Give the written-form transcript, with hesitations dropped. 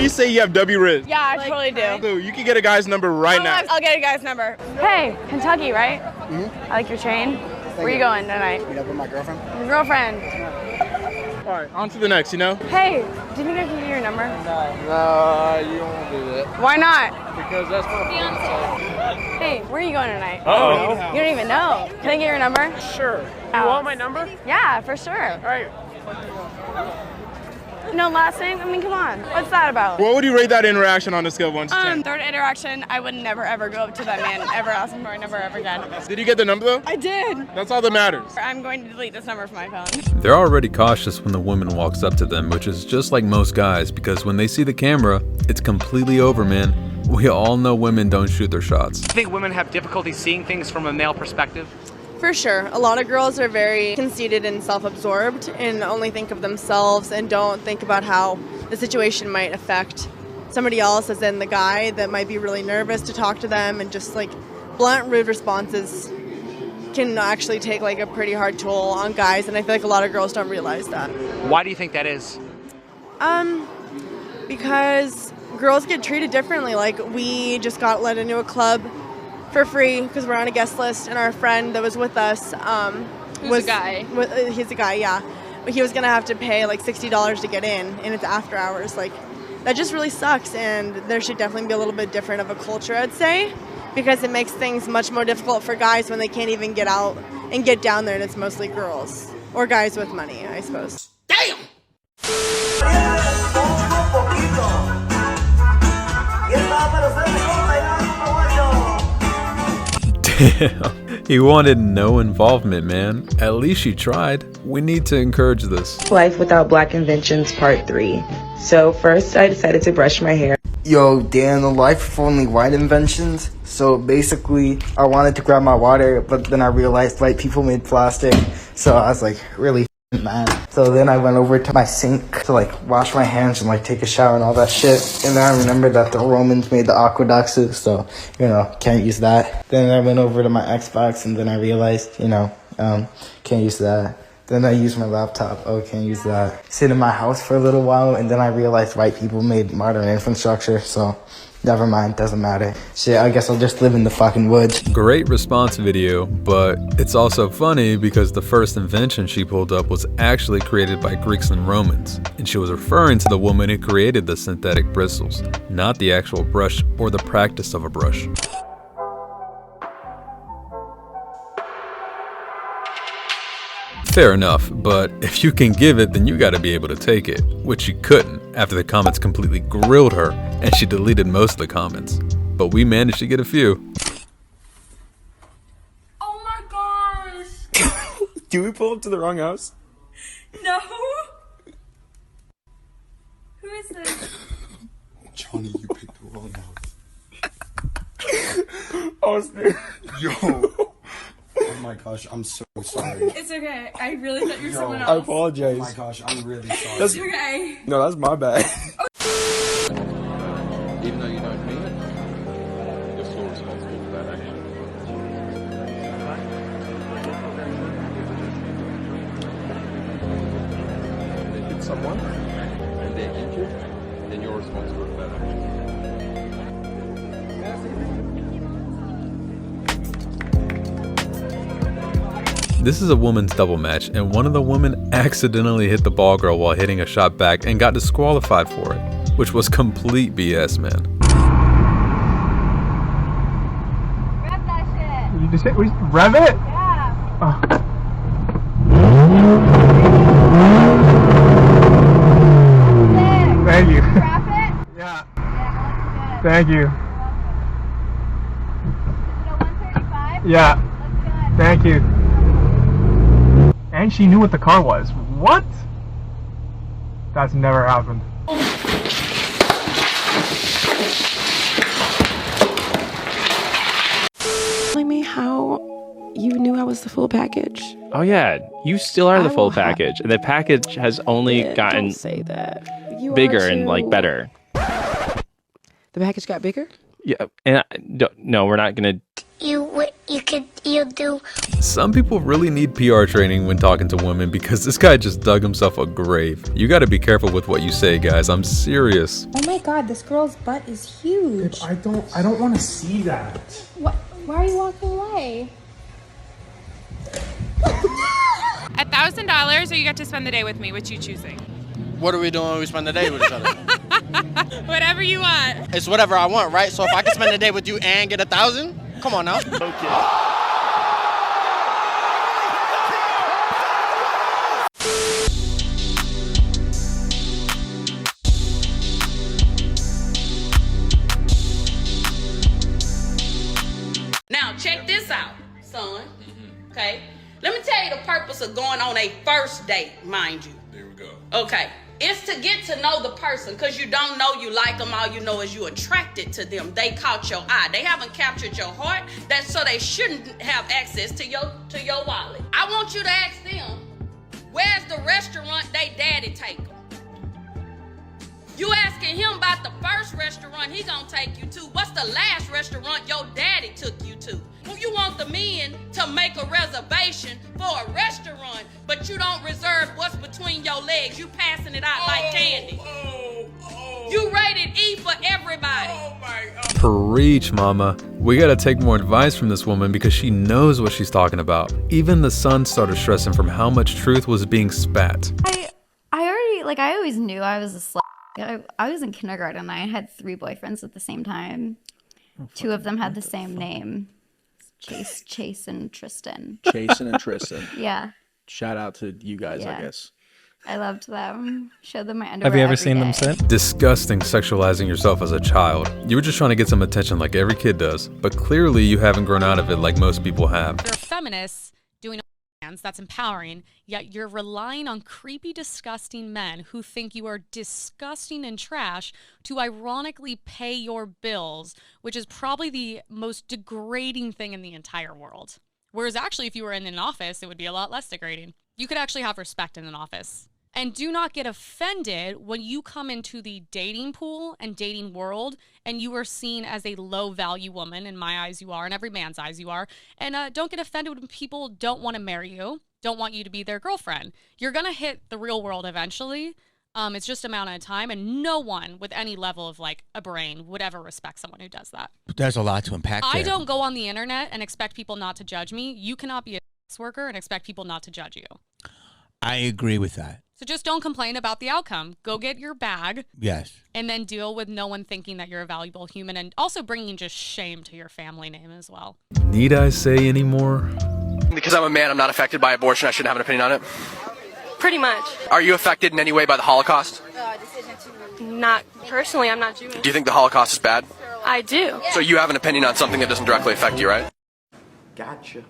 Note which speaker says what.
Speaker 1: least say you have W Riz?
Speaker 2: Yeah, I totally do.
Speaker 1: So you can get a guy's number right now.
Speaker 2: I'll get a guy's number. Hey, Kentucky, right? I like your chain. Where are you going tonight?
Speaker 3: Meet up with my girlfriend.
Speaker 2: Your girlfriend.
Speaker 1: All right, on to the next, you know?
Speaker 2: Hey, do you think I can get your number?
Speaker 4: No, you don't want to do that.
Speaker 2: Why not?
Speaker 4: Because that's my fiance.
Speaker 2: Hey, where are you going tonight?
Speaker 4: Oh.
Speaker 2: You don't even know. Can I get your number?
Speaker 4: Sure. You want my number?
Speaker 2: Yeah, for sure.
Speaker 4: All right.
Speaker 2: No last name? I mean, come on. What's that about?
Speaker 1: What would you rate that interaction on a scale of 1 to 10?
Speaker 2: Third interaction, I would never ever go up to that man, ever ask him for a number ever again.
Speaker 1: Did you get the number though?
Speaker 2: I did.
Speaker 1: That's all that matters.
Speaker 2: I'm going to delete this number from my phone.
Speaker 5: They're already cautious when the woman walks up to them, which is just like most guys, because when they see the camera, it's completely over, man. We all know women don't shoot their shots.
Speaker 6: I think women have difficulty seeing things from a male perspective.
Speaker 7: For sure. A lot of girls are very conceited and self-absorbed and only think of themselves and don't think about how the situation might affect somebody else, as in the guy that might be really nervous to talk to them, and just like blunt, rude responses can actually take like a pretty hard toll on guys, and I feel like a lot of girls don't realize that.
Speaker 6: Why do you think that is?
Speaker 7: Because girls get treated differently. Like, we just got let into a club for free because we're on a guest list, and our friend that was with us
Speaker 2: Who's a guy?
Speaker 7: He's a guy, yeah. But he was gonna have to pay like $60 to get in, and it's after hours. Like, that just really sucks, and there should definitely be a little bit different of a culture, I'd say, because it makes things much more difficult for guys when they can't even get out and get down there, and it's mostly girls or guys with money, I suppose.
Speaker 6: Damn!
Speaker 5: Damn. He wanted no involvement, man. At least she tried. We need to encourage this.
Speaker 8: Life Without Black Inventions Part 3. So first I decided to brush my hair.
Speaker 3: Yo, Dan, the life of only white inventions. So basically, I wanted to grab my water, but then I realized white people made plastic. So I was like, really mad. So then I went over to my sink to like wash my hands and like take a shower and all that shit. And then I remembered that the Romans made the aqueducts, so, you know, can't use that. Then I went over to my Xbox and then I realized, you know, can't use that. Then I used my laptop. Oh, can't use that. Sit in my house for a little while, and then I realized white people made modern infrastructure, so never mind, doesn't matter. Shit, I guess I'll just live in the fucking woods.
Speaker 5: Great response video, but it's also funny because the first invention she pulled up was actually created by Greeks and Romans, and she was referring to the woman who created the synthetic bristles, not the actual brush or the practice of a brush. Fair enough, but if you can give it, then you gotta be able to take it, which she couldn't after the comments completely grilled her, and she deleted most of the comments. But we managed to get a few.
Speaker 2: Oh my gosh!
Speaker 4: Do we pull up to the wrong house?
Speaker 2: No! Who is this?
Speaker 9: Johnny, you picked the wrong house.
Speaker 4: Austin.
Speaker 9: Yo. Oh my gosh, I'm so sorry.
Speaker 2: It's okay. I really thought you were someone
Speaker 4: I
Speaker 2: else.
Speaker 4: apologize.
Speaker 9: Oh my gosh, I'm really sorry.
Speaker 4: That's,
Speaker 2: Okay.
Speaker 4: no, that's my bad.
Speaker 9: Even though you don't mean it, you're still responsible for that action. If they hit someone and they're injured, then you're responsible for that action.
Speaker 5: This is a women's double match, and one of the women accidentally hit the ball girl while hitting a shot back and got disqualified for it, which was complete BS, man.
Speaker 2: Rev that shit.
Speaker 4: You just hit, rev it?
Speaker 2: Yeah.
Speaker 4: Oh. Thank you.
Speaker 2: Wrap it?
Speaker 4: Yeah.
Speaker 2: Yeah, looks good.
Speaker 4: Thank you.
Speaker 2: Is it a 135?
Speaker 4: Yeah.
Speaker 2: Looks good.
Speaker 4: Thank you. And she knew what the car was. What? That's never happened.
Speaker 10: Telling me how you knew I was the full package.
Speaker 11: Oh yeah, you still are the full package. And the package has only gotten
Speaker 10: Don't say that. You
Speaker 11: bigger
Speaker 10: are
Speaker 11: and like
Speaker 10: too.
Speaker 11: better.
Speaker 10: The package got bigger?
Speaker 11: Yeah, and no, we're not gonna
Speaker 12: you do.
Speaker 5: Some people really need PR training when talking to women because this guy just dug himself a grave. You gotta be careful with what you say, guys. I'm serious.
Speaker 13: Oh my god, this girl's butt is huge.
Speaker 4: I don't want to see that.
Speaker 13: What? Why are you walking away?
Speaker 14: $1,000 or you get to spend the day with me. Which you choosing?
Speaker 15: What are we doing when we spend the day with each other?
Speaker 14: Whatever you want.
Speaker 15: It's whatever I want, right? So if I can spend the day with you and get 1,000, come on now. Okay.
Speaker 16: Now check this out, son. Okay, let me tell you the purpose of going on a first date, mind you.
Speaker 5: There we go.
Speaker 16: Okay, it's to get to know the person, because you don't know you like them. All you know is you attracted to them. They caught your eye. They haven't captured your heart. That's so they shouldn't have access to your wallet. I want you to ask them, where's the restaurant they daddy take them? You asking him about the first restaurant he gonna take you to. What's the last restaurant your daddy took you to? Well, you want the men to make a reservation for a restaurant, but you don't reserve what's between your legs. You passing it out like candy. You rated E for everybody.
Speaker 5: Preach, mama. We gotta take more advice from this woman because she knows what she's talking about. Even the son started stressing from how much truth was being spat.
Speaker 17: I always knew I was a slut. I was in kindergarten. I had 3 boyfriends at the same time. 2 of them had the same name. Chase and Tristan.
Speaker 18: Jason and Tristan.
Speaker 17: Yeah.
Speaker 18: Shout out to you guys, I guess.
Speaker 17: I loved them. Showed them my underwear.
Speaker 11: Have you ever
Speaker 17: every
Speaker 11: seen them
Speaker 17: day.
Speaker 11: since?
Speaker 5: Disgusting sexualizing yourself as a child. You were just trying to get some attention like every kid does, but clearly you haven't grown out of it like most people have.
Speaker 19: You're feminists doing that's empowering, yet you're relying on creepy, disgusting men who think you are disgusting and trash to ironically pay your bills, which is probably the most degrading thing in the entire world. Whereas actually, if you were in an office, it would be a lot less degrading. You could actually have respect in an office. And do not get offended when you come into the dating pool and dating world and you are seen as a low-value woman. In my eyes, you are. In every man's eyes, you are. And don't get offended when people don't want to marry you, don't want you to be their girlfriend. You're going to hit the real world eventually. It's just a matter of time. And no one with any level of, like, a brain would ever respect someone who does that.
Speaker 20: There's a lot to unpack there.
Speaker 19: I don't go on the internet and expect people not to judge me. You cannot be a sex worker and expect people not to judge you.
Speaker 20: I agree with that.
Speaker 19: So just don't complain about the outcome. Go get your bag.
Speaker 20: Yes.
Speaker 19: And then deal with no one thinking that you're a valuable human, and also bringing just shame to your family name as well.
Speaker 5: Need I say any more?
Speaker 21: Because I'm a man, I'm not affected by abortion. I shouldn't have an opinion on it.
Speaker 22: Pretty much.
Speaker 21: Are you affected in any way by the Holocaust?
Speaker 22: Not personally, I'm not Jewish.
Speaker 21: Do you think the Holocaust is bad?
Speaker 22: I do.
Speaker 21: So you have an opinion on something that doesn't directly affect you, right?
Speaker 20: Gotcha.